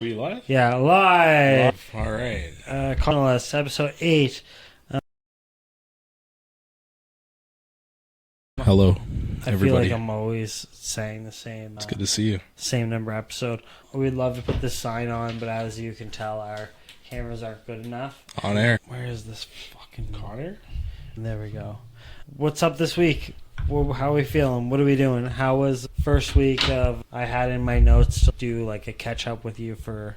We live? Yeah, live. All right. Conversationalist, episode 8. Hello, I feel everybody. like I'm always saying the same. It's good to see you. Same number episode. We'd love to put this sign on, but as you can tell, our cameras aren't good enough. On air. Where is this fucking Connor? There we go. What's up this week? How are we feeling? What are we doing? How was the first week of... I had in my notes to do like a catch-up with you for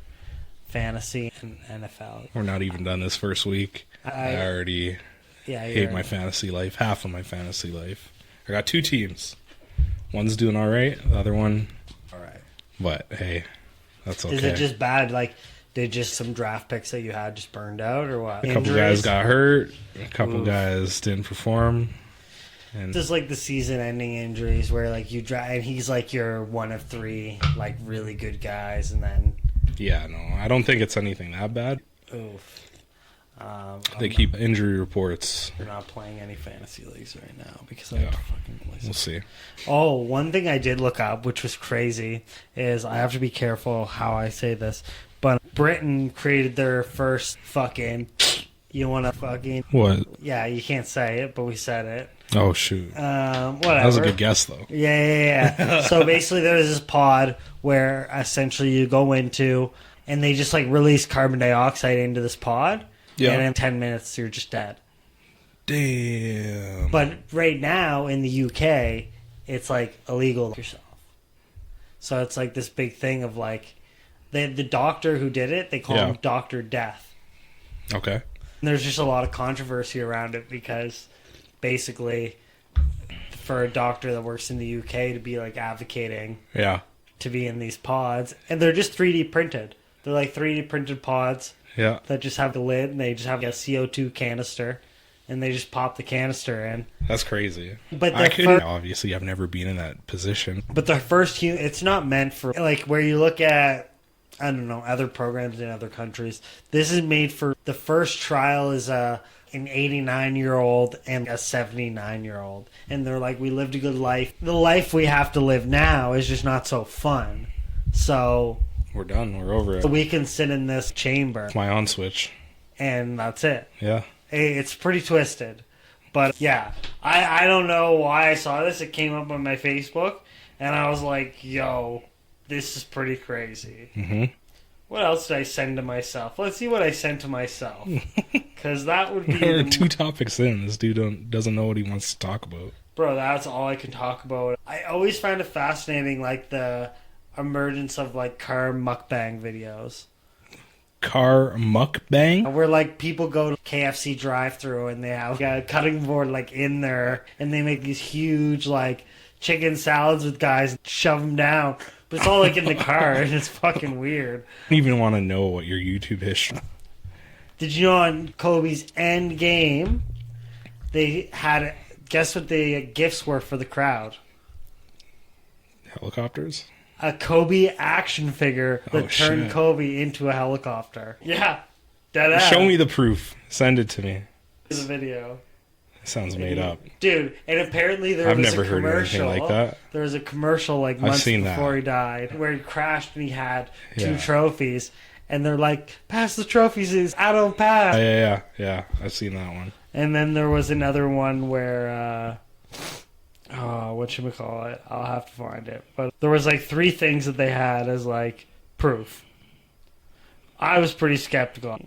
fantasy and NFL. We're not even done this first week. I already hate my fantasy life. Half of my fantasy life. I got 2 teams. One's doing all right. The other one, all right. But, hey, that's okay. Is it just bad? Like, did just some draft picks that you had just burned out or what? A couple guys got hurt. A couple guys didn't perform. And just like the season-ending injuries where, like, you draft, and he's like your one of 3, like, really good guys, and then... Yeah, no, I don't think it's anything that bad. Oof. They keep injury reports. We're not playing any fantasy leagues right now because I have to fucking listen. We'll see. Oh, one thing I did look up, which was crazy, is I have to be careful how I say this, but Britain created their first fucking... You want to fucking... What? Yeah, you can't say it, but we said it. Oh, shoot. Whatever. That was a good guess, though. Yeah. So basically there's this pod where essentially you go into, and they just like release carbon dioxide into this pod, and in 10 minutes you're just dead. Damn. But right now in the UK, it's like illegal to yourself. So it's like this big thing of like, the doctor who did it, they call him Dr. Death. Okay. And there's just a lot of controversy around it because... Basically, for a doctor that works in the UK to be like advocating to be in these pods, and they're just 3D printed. They're like 3D printed pods that just have the lid, and they just have a CO2 canister, and they just pop the canister in. That's crazy. But obviously, I've never been in that position. But the first, it's not meant for like where you look at, I don't know, other programs in other countries. This is made for the first trial is an 89-year-old and a 79-year-old. And they're like, we lived a good life. The life we have to live now is just not so fun. So... We're done. We're over it. We can sit in this chamber. My on switch. And that's it. Yeah. It's pretty twisted. But yeah, I don't know why I saw this. It came up on my Facebook. And I was like, yo, this is pretty crazy. Mm-hmm. What else did I send to myself? Let's see what I sent to myself. Because that would be... We're 2 topics in. This dude doesn't know what he wants to talk about. Bro, that's all I can talk about. I always find it fascinating, like, the emergence of, like, car mukbang videos. Car mukbang? Where, like, people go to KFC drive-thru and they have a cutting board, like, in there. And they make these huge, like, chicken salads with guys and shove them down. But it's all like in the car, and it's fucking weird. I don't even want to know what your YouTube history. Did you know on Kobe's end game, they had, guess what the gifts were for the crowd? Helicopters? A Kobe action figure that turned Kobe into a helicopter. Yeah, dead ass. Show me the proof. Send it to me. The video. Sounds made up. Dude, and apparently I've never heard anything like that. There was a commercial like months before he died where he crashed and he had 2 trophies. And they're like, pass the trophies, it's I don't pass. Yeah. I've seen that one. And then there was another one where, whatchamacallit? I'll have to find it. But there was like 3 things that they had as like proof. I was pretty skeptical.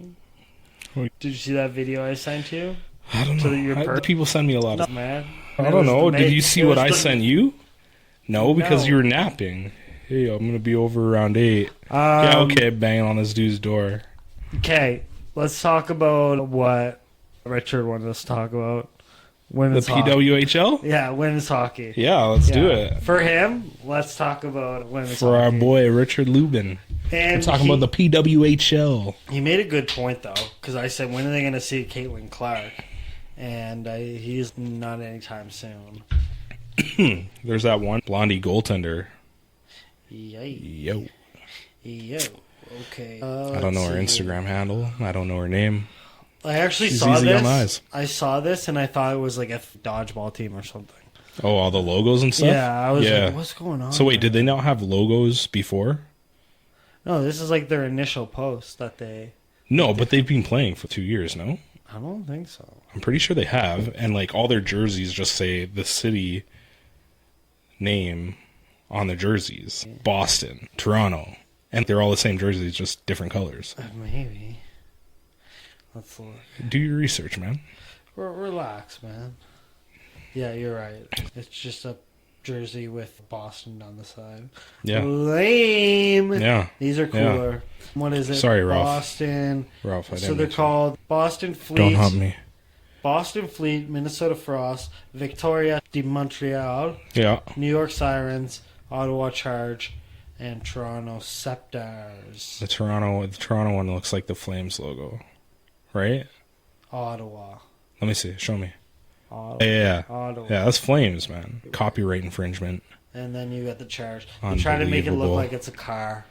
Did you see that video I sent you? I don't know. People send me a lot of... Man. I don't know. Did you see what I sent you? No, because you were napping. Hey, I'm going to be over around 8. Yeah, okay, banging on this dude's door. Okay, let's talk about what Richard wanted us to talk about. Women's hockey. PWHL? Yeah, women's hockey. Yeah, let's do it. For him, let's talk about women's hockey. For our boy, Richard Lubin. And we're talking about the PWHL. He made a good point, though, because I said, when are they going to see Caitlin Clark? And he's not anytime soon. There's that one blondie goaltender. Yo. Okay. I don't know her Instagram handle. I don't know her name. I actually saw this. I saw this and I thought it was like a dodgeball team or something. Oh, all the logos and stuff? Yeah, I was like, what's going on? So wait, did they not have logos before? No, this is like their initial post that they... No, but they've been playing for 2 years, no? I don't think so. I'm pretty sure they have. And, like, all their jerseys just say the city name on the jerseys. Boston, Toronto. And they're all the same jerseys, just different colors. Maybe. Let's look. Do your research, man. Relax, man. Yeah, you're right. It's just a jersey with Boston on the side. Yeah. Lame. Yeah. These are cooler. Yeah. What is it? Sorry, Ralph. Boston. Ralph, I so they're called Boston Fleet. Don't hump me. Boston Fleet, Minnesota Frost, Victoria de Montreal, yeah, New York Sirens, Ottawa Charge, and Toronto Scepters. The Toronto one looks like the Flames logo, right? Ottawa. Let me see. Show me. Ottawa. Yeah. Ottawa. Yeah, that's Flames, man. Copyright infringement. And then you got the Charge. You try to make it look like it's a car.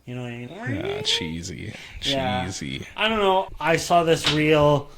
You know what I mean? Yeah, cheesy. Yeah. Cheesy. I don't know. I saw this reel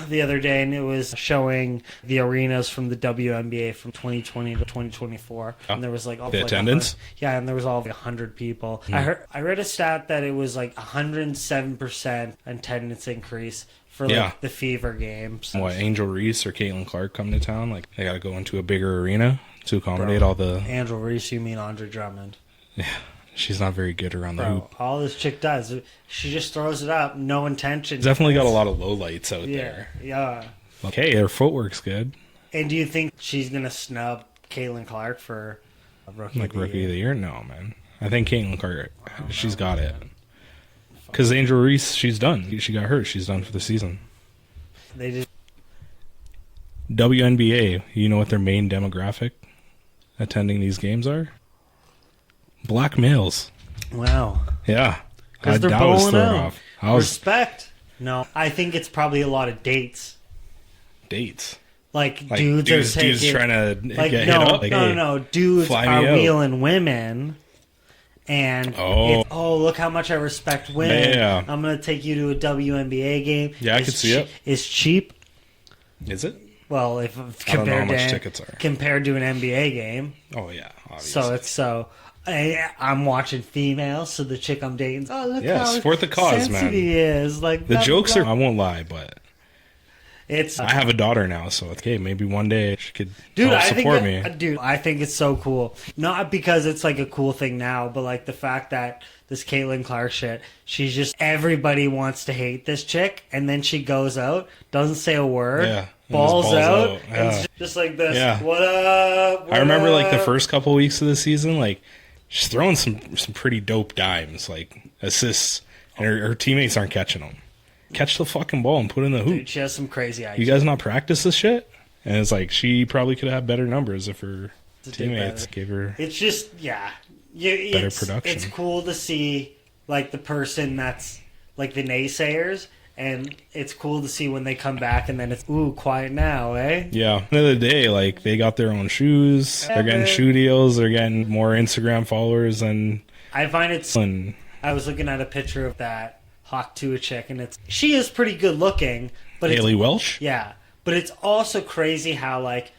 the other day, and it was showing the arenas from the WNBA from 2020 to 2024, and there was like all the attendance. And there was all 100 people. I read a stat that it was like 107% attendance increase for like the Fever games. What, Angel Reese or Caitlin Clark come to town? Like they got to go into a bigger arena to accommodate all the. Angel Reese, you mean Andre Drummond? Yeah. She's not very good around the hoop. All this chick does, she just throws it up, no intention. Definitely got a lot of lowlights out there. Yeah. Okay, her footwork's good. And do you think she's gonna snub Caitlin Clark for rookie of the year? No, man. I think Caitlin Clark, she's got it. Because Angel Reese, she's done. She got hurt. She's done for the season. They just WNBA. You know what their main demographic attending these games are? Black males. Wow. Yeah. Because they're bowling out. off. Respect. No, I think it's probably a lot of dates. Dates? Like dudes trying to get hit up? Like, no. Dudes are wheeling women. And look how much I respect women. Yeah. I'm going to take you to a WNBA game. Yeah, I could see it. It's cheap. Is it? Well, I don't know how much tickets are. Compared to an NBA game. Oh, yeah. Obviously. So it's I'm watching females, so the chick I'm dating. Oh, look how support the cause, man. He is. Like the jokes are. I won't lie, but it's. I have a daughter now, so okay, maybe one day she could support me. Dude, I think it's so cool. Not because it's like a cool thing now, but like the fact that this Caitlin Clark shit, she's just everybody wants to hate this chick, and then she goes out, doesn't say a word. Balls out. And it's just like this. Yeah. What up? I remember like the first couple weeks of the season, like she's throwing some pretty dope dimes, like assists, and her teammates aren't catching them. Catch the fucking ball and put it in the hoop. Dude, she has some crazy ideas. You guys not practice this shit? And it's like she probably could have better numbers if her teammates gave her. It's just better production. It's cool to see like the person that's like the naysayers. And it's cool to see when they come back and then it's, quiet now, eh? Yeah. At the end of the day, like, they got their own shoes. They're getting shoe deals. They're getting more Instagram followers. And I find it's... I was looking at a picture of that Hawk Tua chick, and she is pretty good looking. But Haley Welch? Yeah. But it's also crazy how, like,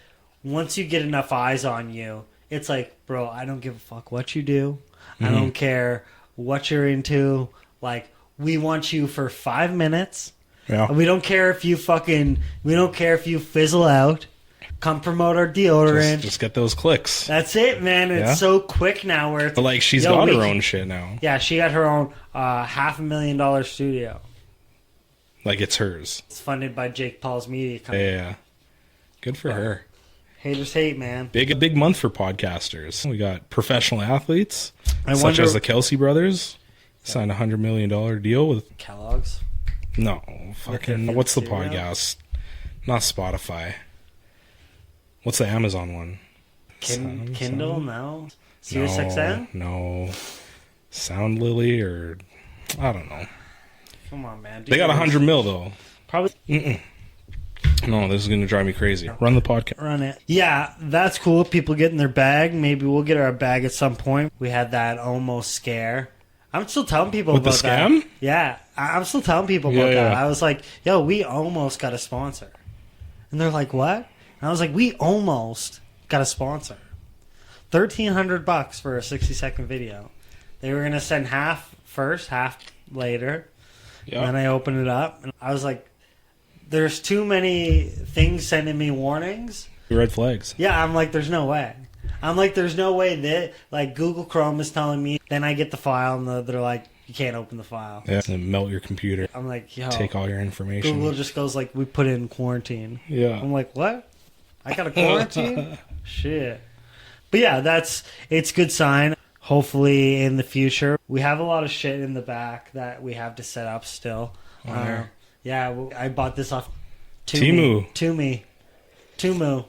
once you get enough eyes on you, it's like, bro, I don't give a fuck what you do. Mm-hmm. I don't care what you're into. Like... We want you for 5 minutes. Yeah. We don't care if you fizzle out. Come promote our deodorant. Just get those clicks. That's it, man. It's so quick now where it's... But like she's got her own shit now. Yeah, she got her own $500,000 studio. Like it's hers. It's funded by Jake Paul's media company. Yeah. Good for her. Haters hate, man. Big month for podcasters. We got professional athletes such as the Kelsey brothers. Signed a $100 million deal with Kellogg's. No, fucking. What's the podcast? Not Spotify. What's the Amazon one? Kindle? No. SiriusXM? No. Sound Lily or I don't know. Come on, man. They got $100 million though. Probably. No, this is going to drive me crazy. Run the podcast. Run it. Yeah, that's cool. People getting their bag. Maybe we'll get our bag at some point. We had that almost scare. I'm still telling people about the scam? That. Yeah, I'm still telling people about that. I was like, yo, we almost got a sponsor. And they're like, what? And I was like, we almost got a sponsor. $1,300 for a 60-second video. They were going to send half first, half later. Yeah. And then I opened it up, and I was like, there's too many things sending me warnings. Red flags. Yeah, I'm like, there's no way. I'm like, there's no way that, like, Google Chrome is telling me. Then I get the file, and they're like, you can't open the file. Yeah, and melt your computer. I'm like, yo. Take all your information. Google just goes like, we put it in quarantine. Yeah. I'm like, what? I got a quarantine? Shit. But yeah, it's good sign. Hopefully in the future. We have a lot of shit in the back that we have to set up still. Yeah, I bought this off Temu. Temu.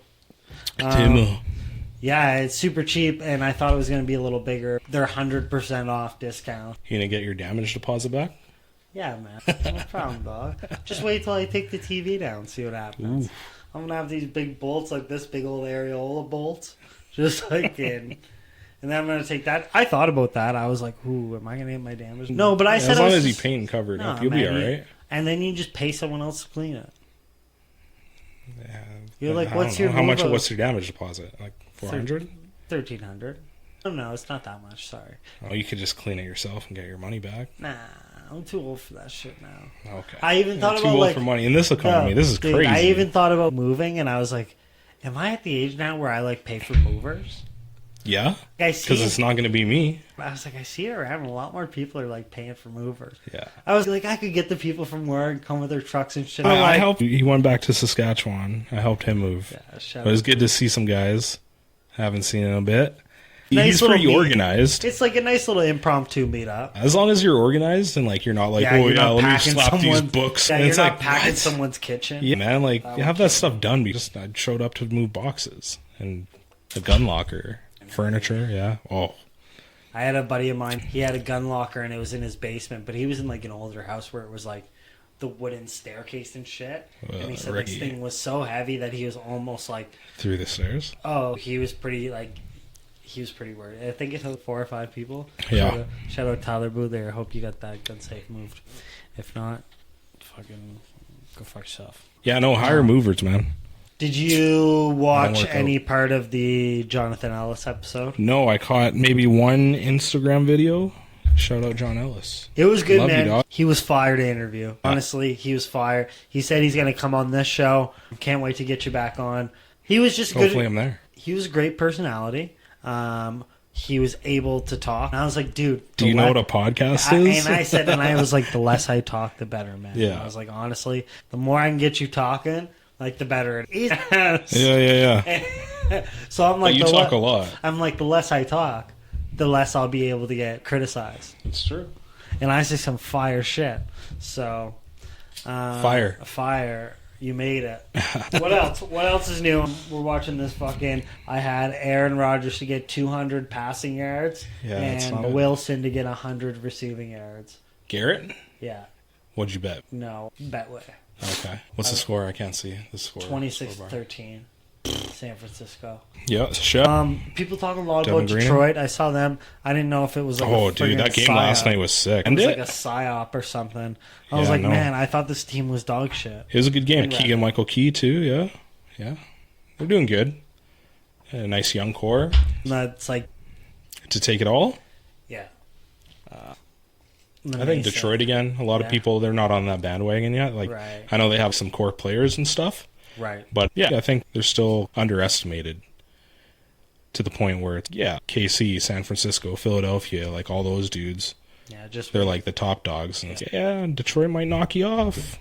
Yeah, it's super cheap, and I thought it was going to be a little bigger. They're 100% off discount. You going to get your damage deposit back? Yeah, man. No problem, dog. Just wait till I take the TV down, see what happens. Ooh. I'm going to have these big bolts, like this big old areola bolts, just like in. And then I'm going to take that. I thought about that. I was like, ooh, am I going to get my damage? No, but I said as long as you paint and cover it up, you'll be all right. And then you just pay someone else to clean it. Yeah. You're like, what's your what's your damage deposit? Like 400? 1,300. Oh, no, it's not that much. Sorry. Oh, you could just clean it yourself and get your money back. Nah, I'm too old for that shit now. Okay. I even thought about too old for money in this economy. No, this is crazy. I even thought about moving, and I was like, am I at the age now where I like pay for movers? Yeah, because it's not going to be me. I was like, I see it around. A lot more people are like paying for movers. Yeah, I was like, I could get the people from work, come with their trucks and shit. I helped. He went back to Saskatchewan. I helped him move. Yeah, it was good to see some guys. Haven't seen in a bit. He's pretty organized. It's like a nice little impromptu meetup. As long as you're organized and like you're not like, let me slap these books. Yeah, and you're not packing someone's kitchen. Yeah, man, like you have that stuff done because I showed up to move boxes and a gun locker. Furniture, yeah. Oh, I had a buddy of mine. He had a gun locker, and it was in his basement. But he was in like an older house where it was like the wooden staircase and shit. And he said this thing was so heavy that he was almost like through the stairs. Oh, he was pretty worried. I think it took 4 or 5 people. Yeah. Shout out Tyler Boo there. I hope you got that gun safe moved. If not, fucking go fuck yourself. Yeah, no, hire movers, man. Did you watch any part of the Jonathan Ellis episode? No, I caught maybe one Instagram video. Shout out John Ellis. It was good, man. He was fire to interview. Honestly, he was fire. He said he's going to come on this show. Can't wait to get you back on. He was just good. Hopefully I'm there. He was a great personality. He was able to talk. And I was like, dude. Do you know what a podcast is? And I was like, the less I talk, the better, man. Yeah. I was like, honestly, the more I can get you talking, like the better it is. Yeah. So I'm like, you talk a lot. I'm like, the less I talk, the less I'll be able to get criticized. It's true. And I say some fire shit. So, fire. You made it. What else? What else is new? We're watching this fucking. I had Aaron Rodgers to get 200 passing yards, and Wilson to get 100 receiving yards. Garrett? Yeah. What'd you bet? No, Betway. Okay. What's the score? I can't see the score. 26-13. San Francisco. Yeah, sure. People talk a lot about Detroit. I saw them. I didn't know if it was like that game last night was sick. It was like a psyop or something. I was like, man, I thought this team was dog shit. It was a good game. Keegan-Michael Key too. Yeah. They're doing good. A nice young core. That's like to take it all. Yeah. I think Detroit again. A lot of people, they're not on that bandwagon yet. Like I know they have some core players and stuff. Right. But I think they're still underestimated to the point where it's KC, San Francisco, Philadelphia, like all those dudes. Yeah, they're like the top dogs. And Detroit might knock you off.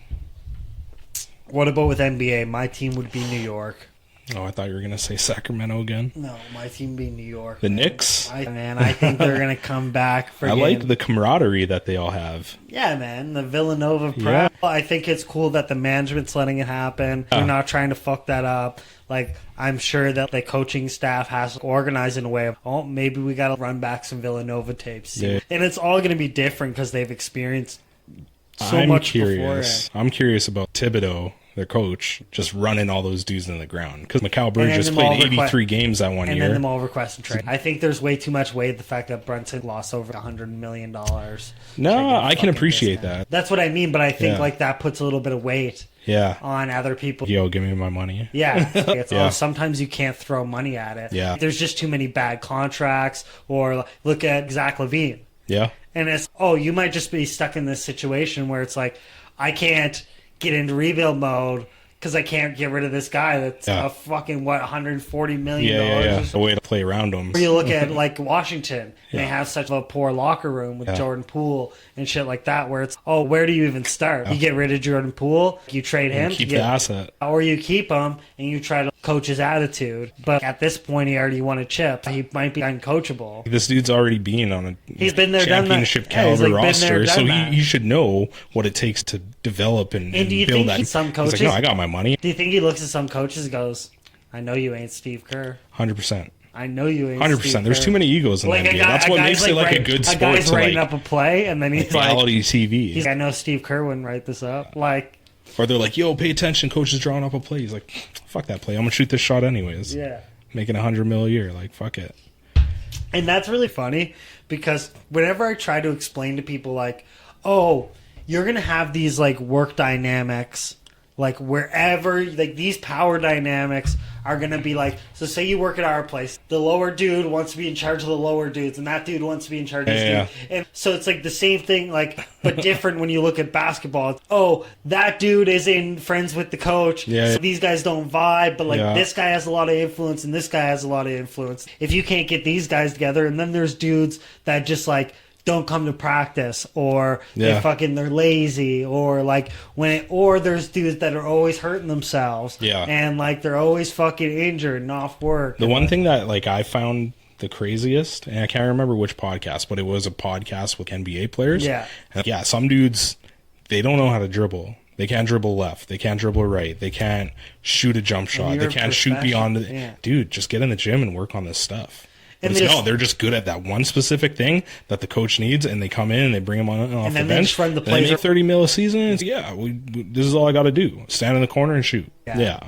What about with NBA? My team would be New York. Oh, I thought you were going to say Sacramento again. No, my team be New York. The Knicks? I think they're going to come back. I like the camaraderie that they all have. Yeah, man. The Villanova prep. Yeah. I think it's cool that the management's letting it happen. They're not trying to fuck that up. Like, I'm sure that the coaching staff has to organize in a way of, maybe we got to run back some Villanova tapes. Yeah. And it's all going to be different because they've experienced so much before. I'm curious about Thibodeau, their coach, just running all those dudes in the ground. Because Mikal Bridges played 83 games that one year. And then them all request and trade. I think there's way too much weight the fact that Brunson lost over $100 million. No, I can appreciate that. That's what I mean, but I think like that puts a little bit of weight on other people. Yo, give me my money. Yeah. It's sometimes you can't throw money at it. Yeah. There's just too many bad contracts. Or look at Zach LaVine. Yeah. And it's, you might just be stuck in this situation where it's like, I can't get into rebuild mode because I can't get rid of this guy that's a fucking, $140 million. Yeah. A way to play around him. Or you look at, like, Washington. They have such a poor locker room with Jordan Poole and shit like that where it's, where do you even start? You get rid of Jordan Poole, you trade him. Keep the asset. Or you keep him and you try to coach his attitude. But at this point, he already won a chip. He might be uncoachable. This dude's already been on he's been there, championship caliber roster, so he should know what it takes to develop and do you build think that. Some coaches, he's like, no, I got my money. Do you think he looks at some coaches and goes, I know you ain't Steve Kerr. 100%. I know you ain't 100%. There's too many egos in the NBA. That's what makes it like a good sport. A guy's writing up a play, and then he's reality TV. He's, I know Steve Kerr wouldn't write this up. Like, or they're like, yo, pay attention. Coach is drawing up a play. He's like, fuck that play. I'm going to shoot this shot anyways. Yeah. Making $100 million a year. Like, fuck it. And that's really funny because whenever I try to explain to people, like, you're going to have these, like, work dynamics, like, wherever, like, these power dynamics are going to be like, so say you work at our place, the lower dude wants to be in charge of the lower dudes, and that dude wants to be in charge of this dude. And so it's like the same thing, like, but different when you look at basketball. That dude isn't friends with the coach, so these guys don't vibe, but, like, this guy has a lot of influence, and this guy has a lot of influence. If you can't get these guys together, and then there's dudes that just, like, don't come to practice, or they're lazy, or like or there's dudes that are always hurting themselves, and like they're always fucking injured and off work. The one thing that like I found the craziest, and I can't remember which podcast, but it was a podcast with NBA players. And some dudes, they don't know how to dribble. They can't dribble left. They can't dribble right. They can't shoot a jump shot. They can't shoot beyond the dude. Just get in the gym and work on this stuff. And they're just good at that one specific thing that the coach needs, and they come in and they bring them on off the bench. And they make $30 million a season. It's, this is all I got to do: stand in the corner and shoot.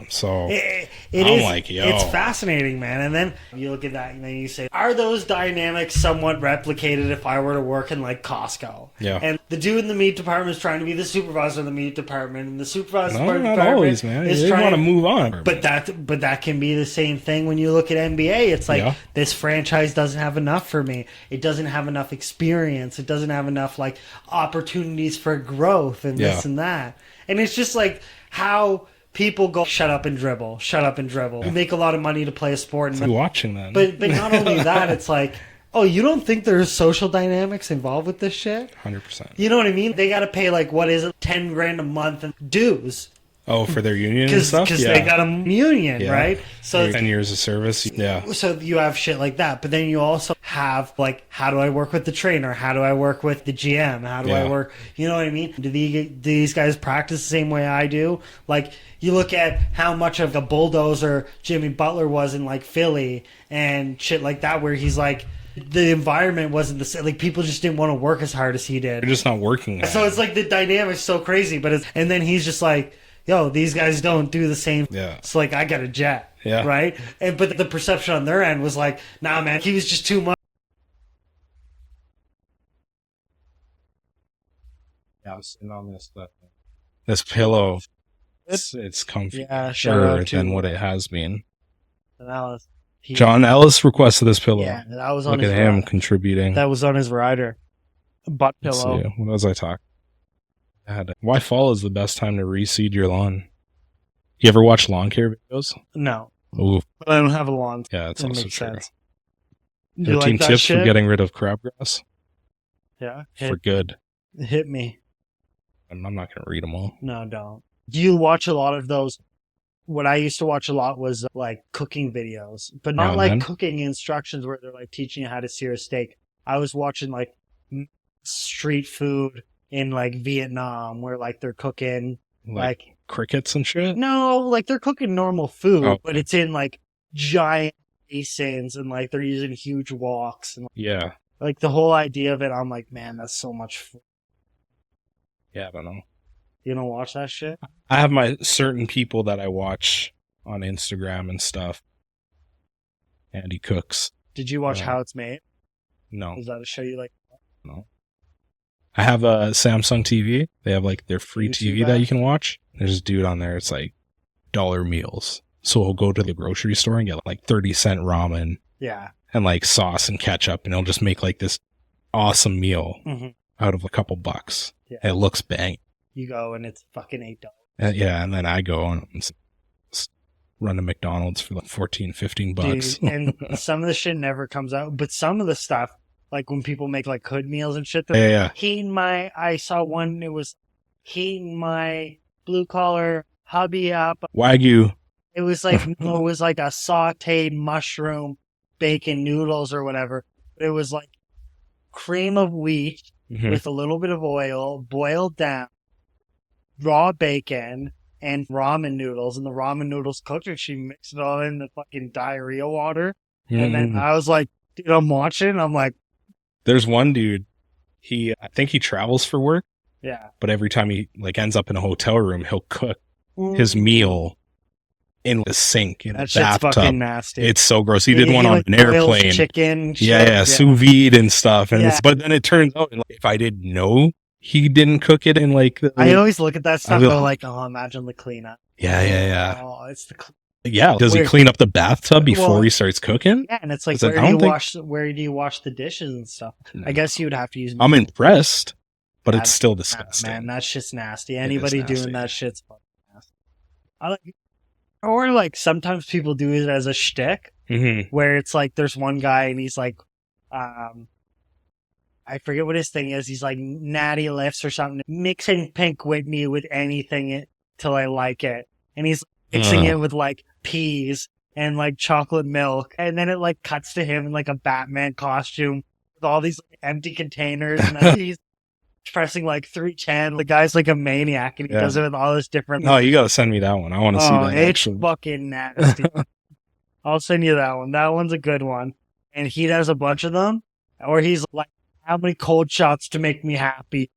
So it's fascinating, man. And then you look at that, and then you say, are those dynamics somewhat replicated if I were to work in like Costco? And the dude in the meat department is trying to be the supervisor of the meat department, and the supervisor of the department always, man. They want to move on. But that can be the same thing when you look at NBA. It's like this franchise doesn't have enough for me. It doesn't have enough experience. It doesn't have enough like opportunities for growth and this and that. And it's just like how people go, shut up and dribble. You make a lot of money to play a sport. And watching that. But not only that, it's like, you don't think there's social dynamics involved with this shit? 100%. You know what I mean? They got to pay like, what is it, $10,000 a month in dues. For their union and stuff? Because they got a union, right? So 10 years of service, So you have shit like that. But then you also have, like, how do I work with the trainer? How do I work with the GM? How do I work? You know what I mean? Do these guys practice the same way I do? Like, you look at how much of a bulldozer Jimmy Butler was in, like, Philly and shit like that, where he's like, the environment wasn't the same. Like, people just didn't want to work as hard as he did. They're just not working. So it's like the dynamic's so crazy. And then he's just like, yo, these guys don't do the same. So, like, I got a jet. Right? But the perception on their end was like, nah, man, he was just too much. I was sitting on this pillow. It's comfy than what it has been. John Ellis requested this pillow. Yeah, that was on Look at him contributing. That was on his rider. Butt pillow. Let's see. What was I talking? Why fall is the best time to reseed your lawn? You ever watch lawn care videos? No. Ooh. But I don't have a lawn. Yeah, it's also true. Sense. 13 tips for getting rid of crabgrass. Yeah. For good. Hit me. I'm not going to read them all. No, don't. Do you watch a lot of those? What I used to watch a lot was like cooking videos, but not like cooking instructions where they're like teaching you how to sear a steak. I was watching like street food in like Vietnam where like they're cooking like crickets and shit. No, like they're cooking normal food, but it's in like giant basins and like they're using huge woks and like the whole idea of it. I'm like, man, that's so much fun. Yeah, I don't know. You don't watch that shit? I have my certain people that I watch on Instagram and stuff. And he cooks. Did you watch How It's Made? No. Is that a show you like? No. I have a Samsung TV. They have like their free TV that you can watch. There's a dude on there. It's like dollar meals. So he'll go to the grocery store and get like 30-cent ramen. Yeah. And like sauce and ketchup. And he'll just make like this awesome meal out of a couple bucks. Yeah. It looks bang. You go and it's fucking $8. Yeah, and then I go and run to McDonald's for like 14, 15 bucks. Dude, and some of the shit never comes out, but some of the stuff, like when people make like hood meals and shit, I saw one, it was heating my blue collar hubby up. Wagyu. It was like, it was like a sauteed mushroom bacon noodles or whatever. It was like cream of wheat with a little bit of oil, boiled down, raw bacon, and ramen noodles. And the ramen noodles cooked, and she mixed it all in the fucking diarrhea water. And then I was like, dude, I'm watching. I'm like, there's one dude. I think he travels for work. Yeah. But every time he like ends up in a hotel room, he'll cook his meal in the sink in a bathtub. That shit's fucking nasty. It's so gross. He did one on an airplane. Chicken. Yeah, sous vide and stuff. And but then it turns out, like, if I didn't know he didn't cook it in like. I always look at that stuff and go like, oh, imagine the cleanup. Yeah. Oh, it's the. Does he clean up the bathtub before he starts cooking? Yeah, and it's like, where do you wash the dishes and stuff? No. I guess you would have to use. I'm impressed, but it's still disgusting. Man, that shit's nasty. Anybody doing that shit's fucking nasty. Or like sometimes people do it as a shtick, where it's like there's one guy and he's like, I forget what his thing is. He's like natty lifts or something, mixing Pink Whitney with anything till I like it, and he's mixing it with like peas and like chocolate milk, and then it like cuts to him in like a Batman costume with all these like, empty containers, and then he's pressing like 310. The guy's like a maniac, and he does it with all this different. No, you gotta send me that one. I want to see that. It's fucking nasty. I'll send you that one. That one's a good one, and he does a bunch of them. Or he's like, "How many cold shots to make me happy?"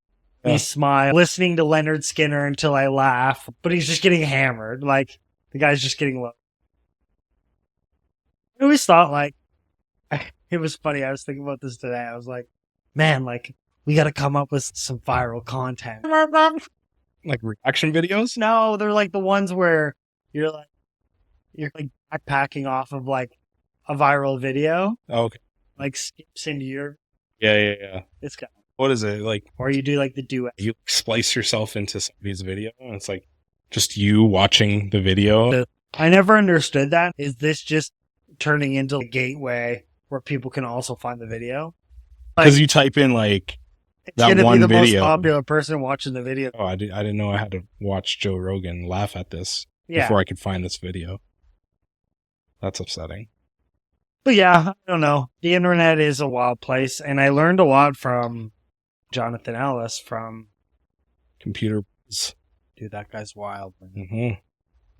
Yeah. He smiles, listening to Leonard Skinner until I laugh, but he's just getting hammered. Like the guy's just getting low. I always thought like it was funny. I was thinking about this today. I was like, man, like. We got to come up with some viral content. Like reaction videos? No, they're like the ones where you're like backpacking off of like a viral video. Oh, okay. Like skips into your. Yeah. It's kind of. What is it like? Or you do like the duet. You splice yourself into somebody's video, and it's like just you watching the video. I never understood that. Is this just turning into a gateway where people can also find the video? Because you type in like. It's going to be the most popular person watching the video. Oh, I didn't know I had to watch Joe Rogan laugh at this before I could find this video. That's upsetting. But yeah, I don't know. The internet is a wild place, and I learned a lot from Jonathan Ellis from Computer. Dude, that guy's wild. Man.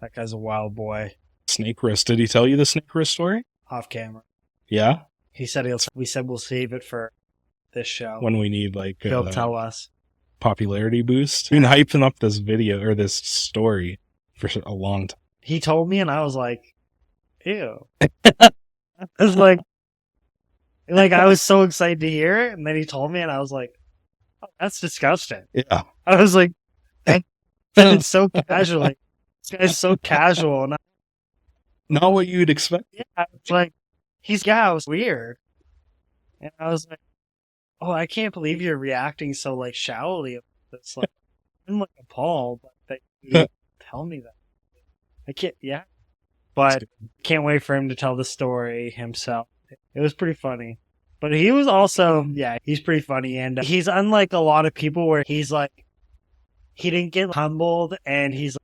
That guy's a wild boy. Snake wrist. Did he tell you the snake wrist story? Off camera. Yeah? He said we said we'll save it for this show when we need like he'll tell us popularity boost. I've been hyping up this video or this story for a long time. He told me and I was like, ew. I was like I was so excited to hear it, and then he told me and I was like, oh, that's disgusting. Yeah. I was like, it's so casually. This guy's so casual. And not what you'd expect. Yeah, it's like it was weird. And I was like, oh, I can't believe you're reacting so like shallowly. It's like I'm like appalled that you tell me that. I can't. Yeah, but can't wait for him to tell the story himself. It was pretty funny, but he was also he's pretty funny, and he's unlike a lot of people where he's like he didn't get humbled, and he's like,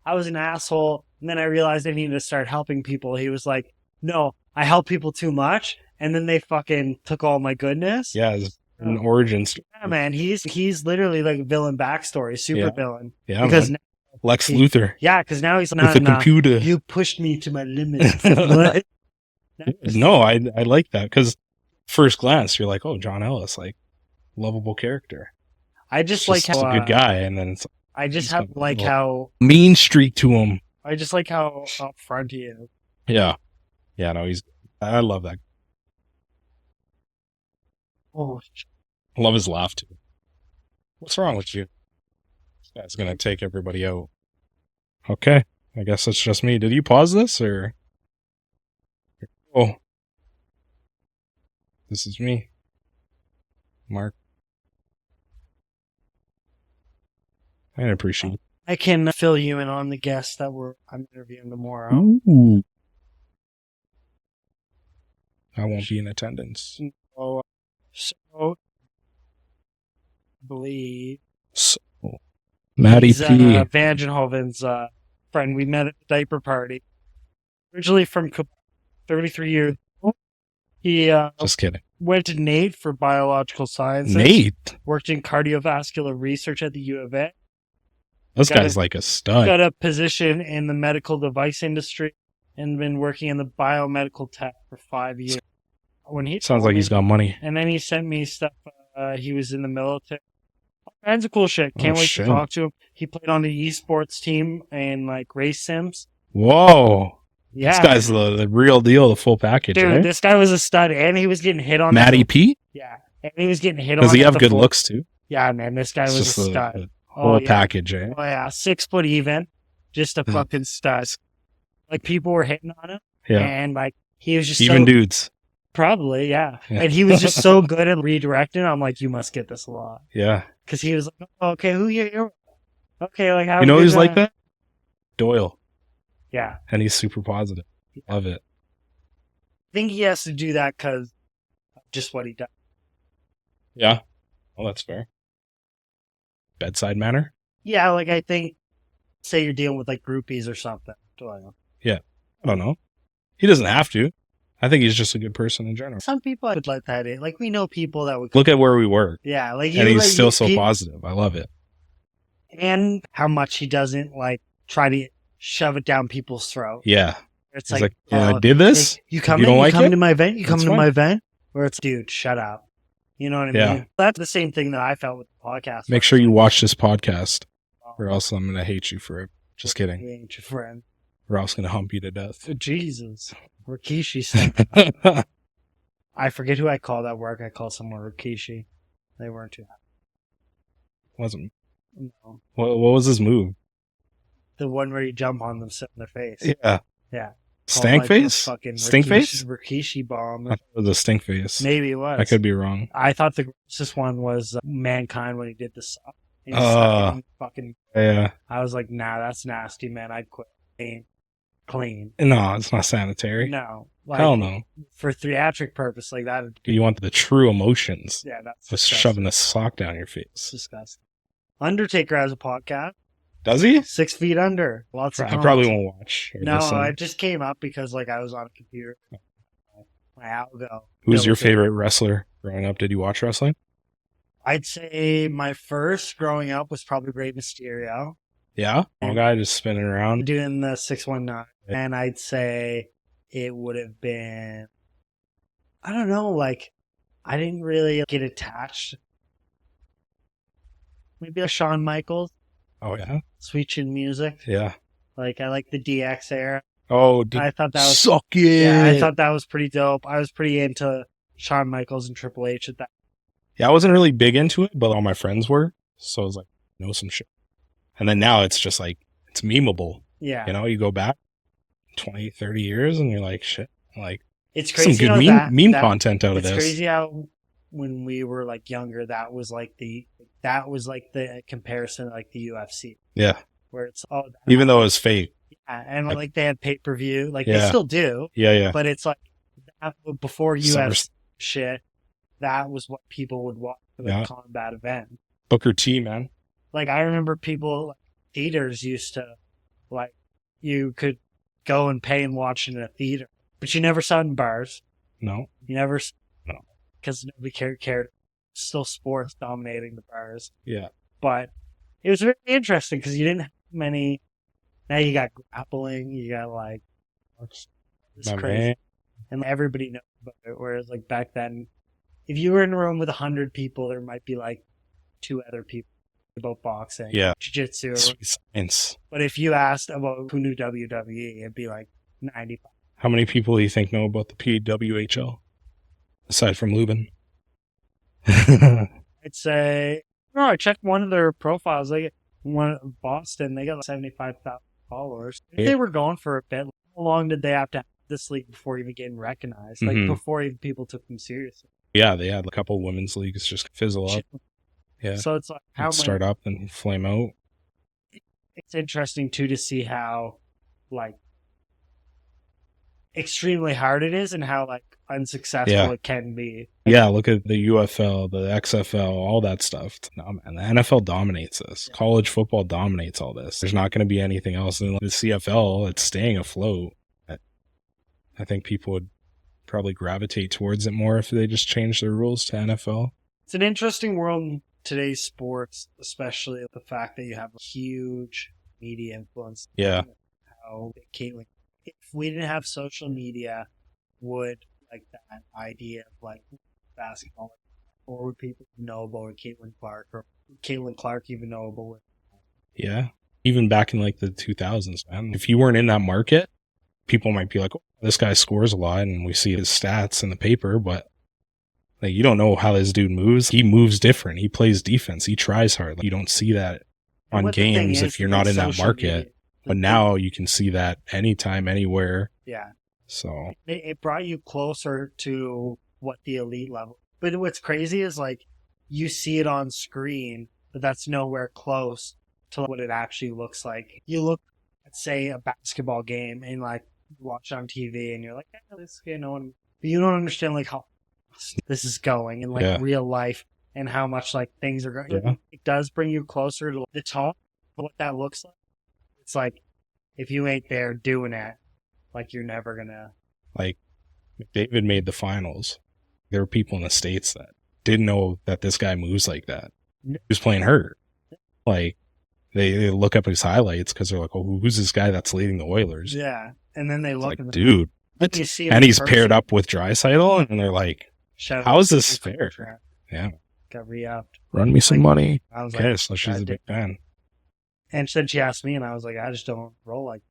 I was an asshole, and then I realized I needed to start helping people. He was like, no, I help people too much. And then they fucking took all my goodness. Yeah, it's an origin story. Yeah, man, he's literally like a villain backstory, super villain. Yeah, because now, Lex Luthor. Yeah, because now he's with the computer. You pushed me to my limits. No, I like that because first glance you're like, oh, John Ellis, like lovable character. I just like how a good guy, and then it's. I just have like how mean streak to him. I just like how upfront he is. Yeah, no, I love that. Oh, I love his laugh too. What's wrong with you? This guy's gonna take everybody out. Okay, I guess it's just me. Did you pause this or? Oh, this is me. Mark. I appreciate it. I can fill you in on the guests that I'm interviewing tomorrow. Ooh. I won't be in attendance. So I believe... So, Maddie P. Van Genhoven's friend. We met at the diaper party. Originally from 33 years old. He just kidding. Went to NATE for biological sciences. NATE? Worked in cardiovascular research at the U of A. This guy's like a stud. Got a position in the medical device industry and been working in the biomedical tech for 5 years. When he sounds like he's got money. And then he sent me stuff. He was in the military. All kinds of cool shit. Can't wait to talk to him. He played on the esports team and like race sims. Whoa. Yeah. This guy's the real deal, the full package. Dude, right? This guy was a stud, and he was getting hit on. Maddie P? Yeah. And he was getting hit on. Does he have good looks too? Yeah, man. This guy was a stud. The whole package, eh? Oh, yeah. 6 foot even. Just a fucking stud. Like, people were hitting on him. Yeah. And, like, he was just even dudes. Probably, yeah. And he was just so good at redirecting. I'm like, you must get this a lot. Yeah. Because he was like, oh, okay, who you're... Okay, like, how... You know who's like that? Doyle. Yeah. And he's super positive. Yeah. Love it. I think he has to do that because of just what he does. Yeah. Well, that's fair. Bedside manner? Yeah, like, I think, say you're dealing with, like, groupies or something. Yeah. I don't know. He doesn't have to. I think he's just a good person in general. Some people would let that in. Like, we know people that would... Look at where we were. Yeah, like... And he's still so positive. I love it. And how much he doesn't, like, try to shove it down people's throat. Yeah. It's like I did this? Like, you come to my event? You come to my event? Where it's, dude, shut up. You know what I mean? That's the same thing that I felt with the podcast. Make sure you watch this podcast, or else I'm going to hate you for it. Just kidding. He ain't your friend. Or else going to hump you to death. Jesus. Rikishi said. I forget who I called at work. I called someone Rikishi. They weren't too happy. Wasn't. No. What was his move? The one where you jump on them, sit in their face. Yeah. Yeah. Stank face? Stink face? Rikishi bomb. I thought it was a stink face. Maybe it was. I could be wrong. I thought the grossest one was Mankind when he did the suck. Fucking. Yeah. I was like, nah, that's nasty, man. I'd quit. Clean. No, it's not sanitary. No. Like, hell no. For theatric purpose, like that. You want the true emotions. Yeah, that's just shoving a sock down your face. It's disgusting. Undertaker has a podcast. Does he? 6 Feet Under. Lots of I probably won't watch. No, it just came up because like I was on a computer. My algo. Who's your favorite wrestler growing up? Did you watch wrestling? I'd say my first growing up was probably Rey Mysterio. Yeah? One guy just spinning around. Doing the 619. And I'd say it would have been, I don't know, like, I didn't really get attached. Maybe a Shawn Michaels. Oh, yeah? Sweet Chin Music. Yeah. Like, I like the DX era. Oh, I thought that was... Suck it! Yeah, I thought that was pretty dope. I was pretty into Shawn Michaels and Triple H at that. Yeah, I wasn't really big into it, but all my friends were. So I was like, know some shit. And then now it's just like, it's memeable. Yeah. You know, you go back 20, 30 years and you're like, shit. Like, it's crazy some good meme content out of this. It's crazy how when we were like younger, that was like the comparison to like the UFC. Yeah. Where it's even though it was fake. Yeah, and like they had pay-per-view. Like they still do. Yeah, yeah. But it's like that, before UFC shit, that was what people would watch for the combat event. Booker T, man. Like, I remember people, like, theaters used to, like, you could go and pay and watch it in a theater. But you never saw it in bars. No. You never... No. Because nobody cared. Still sports dominating the bars. Yeah. But it was very interesting because you didn't have many... Now you got grappling, you got, like... It's crazy. Man. And everybody knows about it. Whereas, like, back then, if you were in a room with 100 people, there might be, like, 2 other people about boxing, jiu-jitsu, science. But if you asked about who knew WWE, it'd be like 95. How many people do you think know about the PWHL aside from Lubin? I'd say I checked one of their profiles. Like one of Boston, they got like 75,000 followers. If they were going for a bit, how long did they have to have this league before even getting recognized? Like before even people took them seriously. Yeah, they had a couple of women's leagues just fizzle up. Yeah. So it's like how start up and flame out. It's interesting too to see how like extremely hard it is and how like unsuccessful it can be. Yeah, look at the UFL, the XFL, all that stuff. No, man, the NFL dominates this. Yeah. College football dominates all this. There's not going to be anything else. And the CFL, it's staying afloat. I think people would probably gravitate towards it more if they just changed their rules to NFL. It's an interesting world in today's sports, especially the fact that you have a huge media influence. Yeah. How Caitlin, if we didn't have social media, would like that idea of like basketball, or would people know about Caitlin Clark, or Caitlin Clark even know about it? Yeah. Even back in like the 2000s, man. If you weren't in that market, people might be like, oh, this guy scores a lot and we see his stats in the paper, but like, you don't know how this dude moves. He moves different. He plays defense. He tries hard. Like, you don't see that on games if you're not in that market. But now you can see that anytime, anywhere. Yeah. So it brought you closer to what the elite level. But what's crazy is like you see it on screen, but that's nowhere close to what it actually looks like. You look at, say, a basketball game and like watch it on TV and you're like, this game, no one. But you don't understand like how this is going in like real life and how much like things are going. Yeah. It does bring you closer to the top of what that looks like. It's like if you ain't there doing it, like you're never gonna. Like McDavid made the finals. There were people in the States that didn't know that this guy moves like that. He was playing hurt. Like they look up his highlights because they're like, oh, who's this guy that's leading the Oilers? Yeah, and then they look like, dude, you see and he's paired up with Draisaitl, and they're like, how is this fair? Yeah, got re-upped. Run me some money. I was okay, so she's a big fan. And then she asked me, and I was like, I just don't roll like.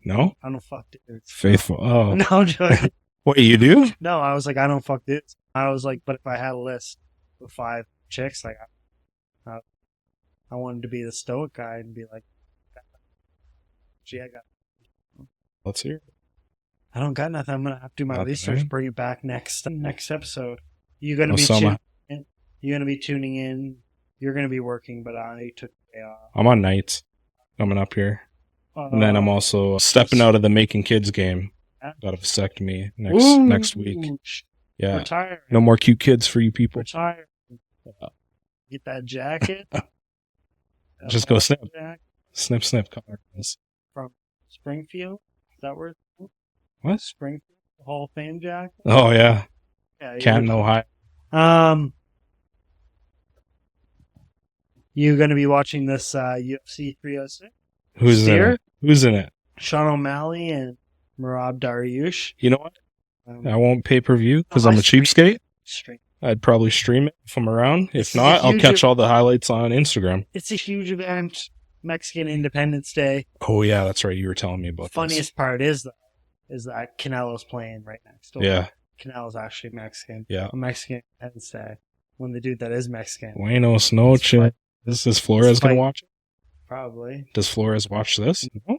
No? I don't fuck dudes. Faithful. Oh. No, I'm joking. What, you do? No, I was like, I don't fuck dudes. I was like, but if I had a list of 5 chicks, like, I wanted to be the stoic guy and be like, gee, I got. Let's hear it. I don't got nothing. I'm going to have to do my research, bring it back next episode. You're going to be tuning in. You're going to be tuning in. You're going to be working, but I took a day off. I'm on nights coming up here. And then I'm also stepping out of the making kids game. Got a vasectomy next week. Yeah. Retire. No more cute kids for you people. Retire. Get that jacket. Just go snip. Snip. From Springfield? Is that where it's from? What? Springfield? The Hall of Fame jacket? Oh, yeah. Canton, Ohio. You going to be watching this UFC 306? Who's in it? Sean O'Malley and Merab Dariush. You know what? I won't pay-per-view because I'm a cheapskate. I'd probably stream it if I'm around. If not, I'll catch all the highlights on Instagram. It's a huge event. Mexican Independence Day. Oh, yeah, that's right. You were telling me about Funniest part is that Canelo's playing right next door. Yeah. Canelo's actually Mexican. Yeah. On Mexican Independence Day. When the dude that is Mexican. Buenos noches. Is Flores going to watch it? Probably. Does Flores watch this? No.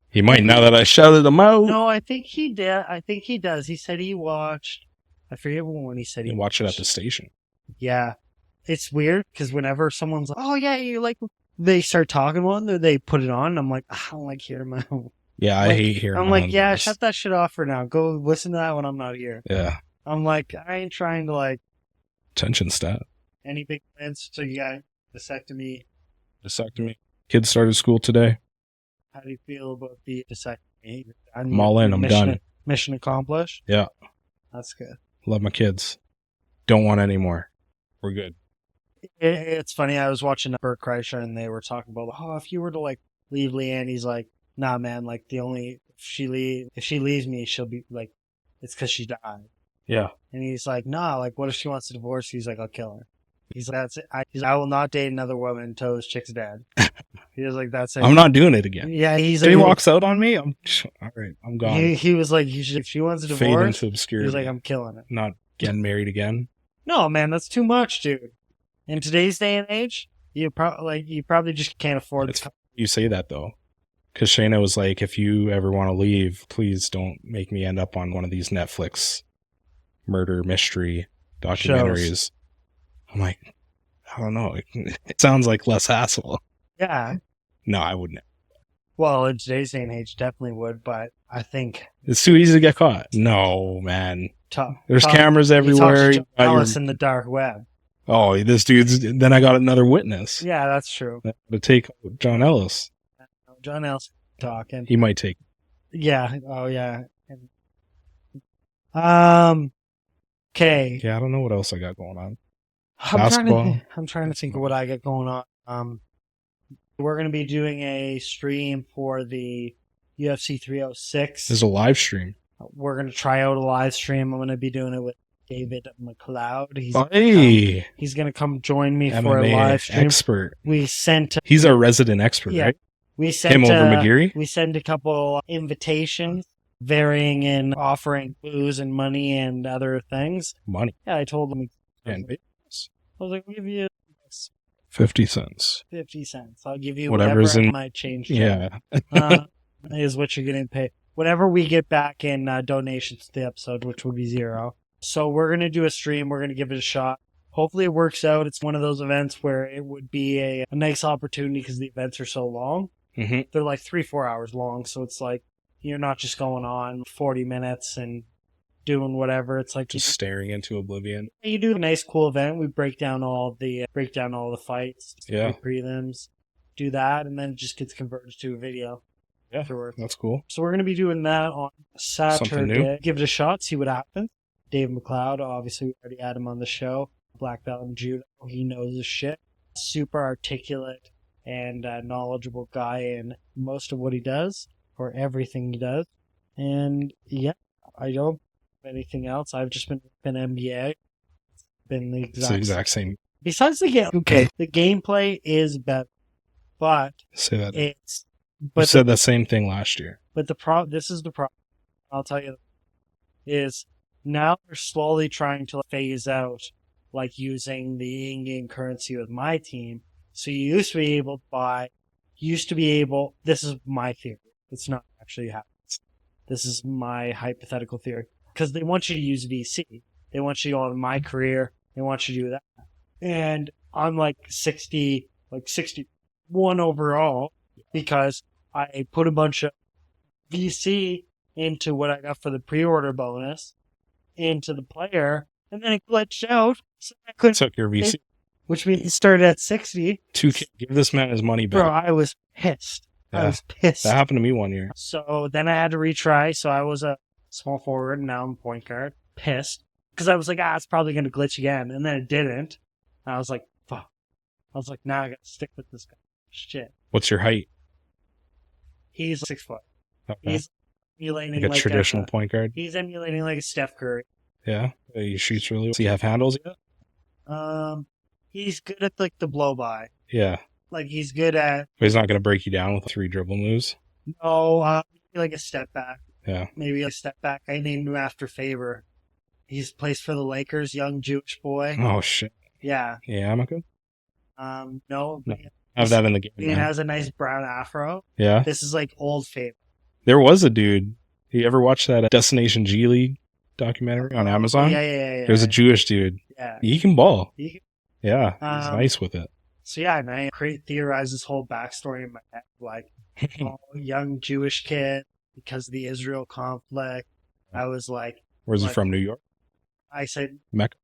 He might now that I shouted him out. No, I think he did. I think he does. He said he watched. I forget when he said he watched it at the station. Yeah. It's weird because whenever someone's like, oh, yeah, you like, they start talking one, they put it on. I'm like, I don't like hearing my own. Yeah, I hate hearing I'm like, yeah, shut that shit off for now. Go listen to that when I'm not here. Yeah. I'm like, I ain't trying to like. Attention stat. Any big plans? So you got vasectomy. Kids started school today. How do you feel about the vasectomy? I'm all in. I'm done. Mission accomplished? Yeah. That's good. Love my kids. Don't want any more. We're good. It's funny. I was watching Bert Kreischer and they were talking about, if you were to like leave Leanne, he's like, nah, man, like if she leaves me, she'll be like, it's because she died. Yeah. And he's like, nah, like what if she wants to divorce? He's like, I'll kill her. He's like, that's it. I will not date another woman until his chick's dead. He was like, that's it. I'm not doing it again. Yeah, he's like, he walks out on me. All right, I'm gone. He was like, if she wants to divorce, fade into obscurity. He's like, I'm killing it. Not getting married again. No, man, that's too much, dude. In today's day and age, you probably just can't afford it. You say that though, because Shayna was like, if you ever want to leave, please don't make me end up on one of these Netflix murder mystery documentaries. I'm like, I don't know. It sounds like less hassle. Yeah. No, I wouldn't. Well, in today's day and age, definitely would, but I think it's too easy to get caught. No, man. There's talk, cameras everywhere. You Alice in the dark web. Oh, this dude's. Then I got another witness. Yeah, that's true. To take John Ellis. John Ellis talking. He might take. Yeah. Oh, yeah. Okay. Yeah, I don't know what else I got going on. I'm trying to think of what I got going on. We're going to be doing a stream for the UFC 306. There's a live stream. We're going to try out a live stream. I'm going to be doing it with David McLeod. He's going to come join me MMA for a live stream. Expert. He's our resident expert, right? We sent him over McGeary. We sent a couple invitations, varying in offering booze and money and other things. Money. Yeah, I told him. I was like, I'll give you 50 cents. 50 cents. I'll give you whatever's in my change. Yeah. Is what you're getting paid. Whatever we get back in donations to the episode, which would be 0. So we're going to do a stream. We're going to give it a shot. Hopefully it works out. It's one of those events where it would be a nice opportunity because the events are so long. Mm-hmm. They're like 3-4 hours long. So it's like you're not just going on 40 minutes and doing whatever. It's like just staring into oblivion. You do a nice, cool event. We break down all the fights, prelims, do that, and then it just gets converted to a video. Yeah, afterwards. That's cool. So we're going to be doing that on Saturday. Give it a shot, see what happens. Dave McLeod, obviously we already had him on the show. Black belt in judo. He knows his shit. Super articulate and knowledgeable guy in most of what he does, or everything he does. And yeah, I don't have anything else. I've just been NBA. It's been the exact same. Besides the game, the gameplay is better, but say that it's. But you said the same thing last year. But this is the problem. I'll tell you, is now they're slowly trying to phase out, like using the in-game currency with my team. So you used to be able to buy. This is my theory. It's not actually happens. This is my hypothetical theory. Because they want you to use VC. They want you to go on my career. They want you to do that. And I'm like 61 overall because I put a bunch of VC into what I got for the pre-order bonus into the player, and then it glitched out. So I couldn't took your VC. Which means it started at 60. 2K. Give this man his money back. Bro, I was pissed. Yeah. I was pissed. That happened to me one year. So then I had to retry. So I was a small forward, and now I'm point guard. Pissed. Because I was like, it's probably going to glitch again. And then it didn't. And I was like, fuck. I was like, now I got to stick with this guy. Shit. What's your height? He's 6 foot. Okay. He's emulating like a traditional point guard. He's emulating like a Steph Curry. Yeah. He shoots really well. Does he have handles yet? He's good at like the blow by. Yeah. Like he's good at. But he's not going to break you down with 3 dribble moves. No, like a step back. Yeah. Maybe a step back. I named him after Faber. He's plays for the Lakers, young Jewish boy. Oh shit. Yeah. Yeah, am I good? No. I have that in the game. He has a nice brown afro. Yeah. This is like old Faber. There was a dude. You ever watch that Destination G League documentary on Amazon? Yeah. There's a Jewish dude. Yeah. He can ball. Yeah. He's nice with it. So yeah, and I theorized this whole backstory in my head, like young Jewish kid because of the Israel conflict. I was like, where's he from? New York? I said Mecca.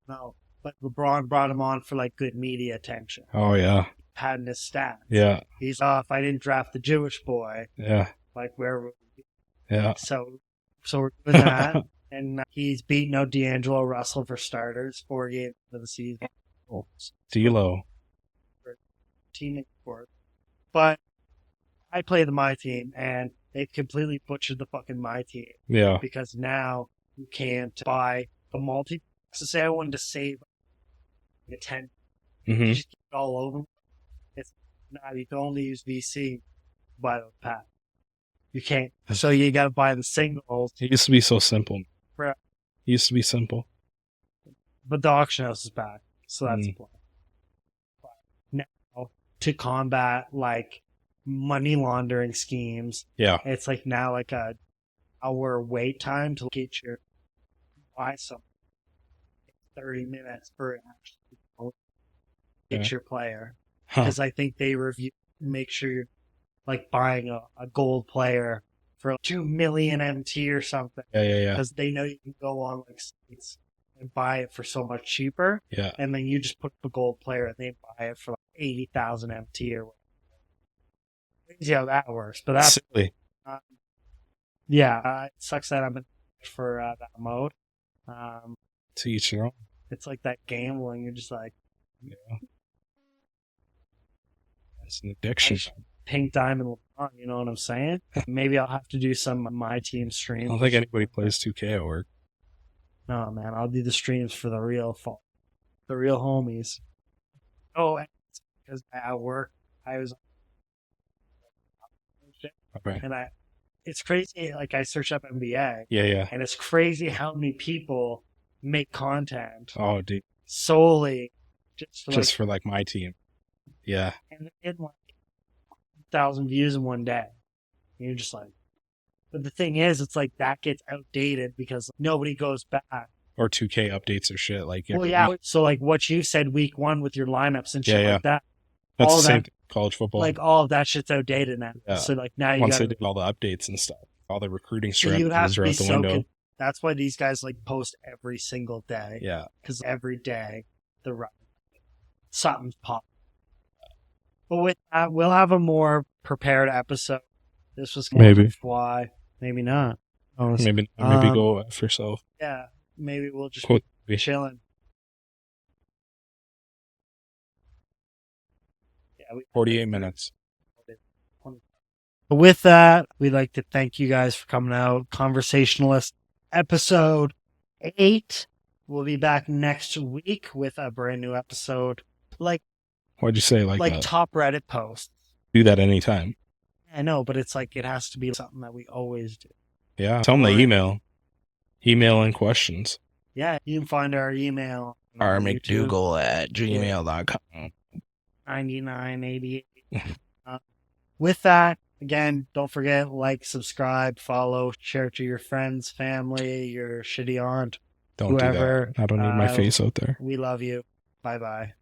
No, but LeBron brought him on for like good media attention. Oh yeah, padding his stats. Yeah, he's off. I didn't draft the Jewish boy. Yeah, like where would we be? Yeah. So we're doing that, and he's beating out D'Angelo Russell for starters 4 games of the season. D'Lo. Team sport, but I play the my team, and they've completely butchered the fucking my team. Yeah, because now you can't buy the multi. So say I wanted to save a 10, you just get it all over. It's not, you can only use VC by the pack. You can't. So you got to buy the singles. It used to be so simple. Right. It used to be simple. But the auction house is back, so that's the plan. But now, to combat like money laundering schemes, yeah, it's like now like a hour wait time to get buy some 30 minutes for actually get your player. Because I think they review, make sure you're like buying a gold player for like 2 million MT or something. Yeah. Because they know you can go on like sites and buy it for so much cheaper. Yeah. And then you just put the gold player and they buy it for like 80,000 MT or whatever. Crazy how that works. But that's silly. It sucks that I'm in for that mode. To each their own. It's like that gambling. You're just like, it's an addiction. Pink Diamond, you know what I'm saying? Maybe I'll have to do some of my team streams. I don't think anybody plays 2K at work. No, man, I'll do the streams for the real homies. Oh, because at work I was, okay. And it's crazy. Like I search up NBA, yeah, and it's crazy how many people make content. Oh, dude, solely just for like my team. Yeah, and it like 1,000 views in one day. And you're just like, but the thing is, it's like that gets outdated because nobody goes back. Or 2K updates or shit like. Well, yeah. So like what you said week 1 with your lineups and shit like that. That's all the same thing, college football. Like all of that shit's outdated now. Yeah. So like now once they did all the updates and stuff, all the recruiting strategies are out the window. That's why these guys like post every single day. Yeah. Because every day something's popping. But with that, we'll have a more prepared episode. This was maybe why, maybe not. Maybe go F yourself. Yeah, maybe we'll just be chilling. Yeah, 48 minutes. But with that, we'd like to thank you guys for coming out. Conversationalist episode 8. We'll be back next week with a brand new episode. Like, what'd you say? Like top Reddit posts. Do that anytime. I know, but it's like it has to be something that we always do. Yeah. Tell them the email in questions. Yeah, you can find our email. rmcdougal@gmail.com. 9988. With that, again, don't forget, like, subscribe, follow, share to your friends, family, your shitty aunt. Don't whoever. Do that. I don't need my face out there. We love you. Bye-bye.